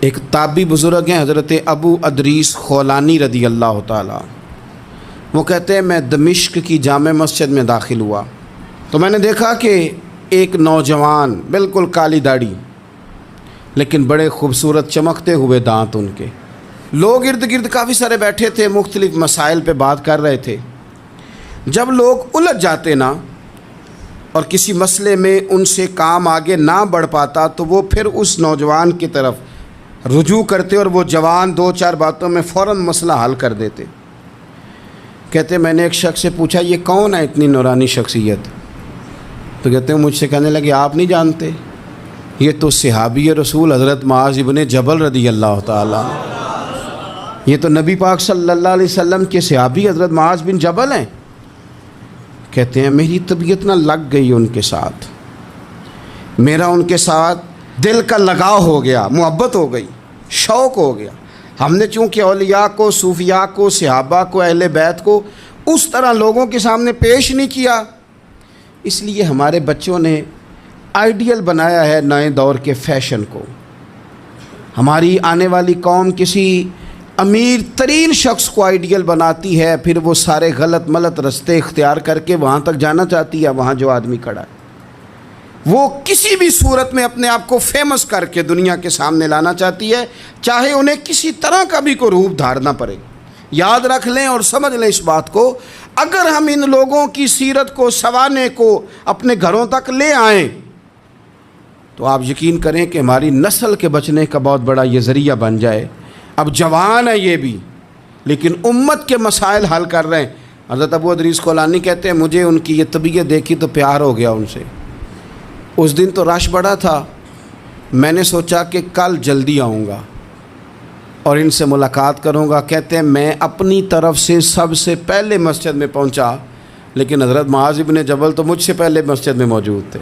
ایک تابعی بزرگ ہیں حضرت ابو ادریس خولانی رضی اللہ تعالیٰ، وہ کہتے ہیں میں دمشق کی جامع مسجد میں داخل ہوا تو میں نے دیکھا کہ ایک نوجوان بالکل کالی داڑھی لیکن بڑے خوبصورت چمکتے ہوئے دانت ان کے، لوگ ارد گرد کافی سارے بیٹھے تھے، مختلف مسائل پہ بات کر رہے تھے۔ جب لوگ الجھ جاتے نا اور کسی مسئلے میں ان سے کام آگے نہ بڑھ پاتا تو وہ پھر اس نوجوان کی طرف رجوع کرتے اور وہ جوان دو چار باتوں میں فوراً مسئلہ حل کر دیتے۔ کہتے میں نے ایک شخص سے پوچھا یہ کون ہے اتنی نورانی شخصیت؟ تو کہتے ہیں مجھ سے کہنے لگے آپ نہیں جانتے، یہ تو صحابی رسول حضرت معاذ ابن جبل رضی اللہ تعالیٰ، یہ تو نبی پاک صلی اللہ علیہ وسلم کے صحابی حضرت معاذ بن جبل ہیں۔ کہتے ہیں میری طبیعت نہ لگ گئی ان کے ساتھ، میرا ان کے ساتھ دل کا لگاؤ ہو گیا، محبت ہو گئی، شوق ہو گیا۔ ہم نے چونکہ اولیاء کو، صوفیاء کو، صحابہ کو، اہل بیت کو اس طرح لوگوں کے سامنے پیش نہیں کیا، اس لیے ہمارے بچوں نے آئیڈیل بنایا ہے نئے دور کے فیشن کو۔ ہماری آنے والی قوم کسی امیر ترین شخص کو آئیڈیل بناتی ہے، پھر وہ سارے غلط ملت رستے اختیار کر کے وہاں تک جانا چاہتی ہے، وہاں جو آدمی کھڑا ہے وہ کسی بھی صورت میں اپنے آپ کو فیمس کر کے دنیا کے سامنے لانا چاہتی ہے، چاہے انہیں کسی طرح کا بھی کوئی روپ دھارنا پڑے۔ یاد رکھ لیں اور سمجھ لیں اس بات کو، اگر ہم ان لوگوں کی سیرت کو، سوانے کو اپنے گھروں تک لے آئیں تو آپ یقین کریں کہ ہماری نسل کے بچنے کا بہت بڑا یہ ذریعہ بن جائے۔ اب جوان ہے یہ بھی لیکن امت کے مسائل حل کر رہے ہیں۔ حضرت ابو ادریس خولانی کہتے ہیں مجھے ان کی یہ طبیعت دیکھی تو پیار ہو گیا ان سے۔ اس دن تو رش بڑا تھا، میں نے سوچا کہ کل جلدی آؤں گا اور ان سے ملاقات کروں گا۔ کہتے ہیں میں اپنی طرف سے سب سے پہلے مسجد میں پہنچا لیکن حضرت معاذ ابن جبل تو مجھ سے پہلے مسجد میں موجود تھے۔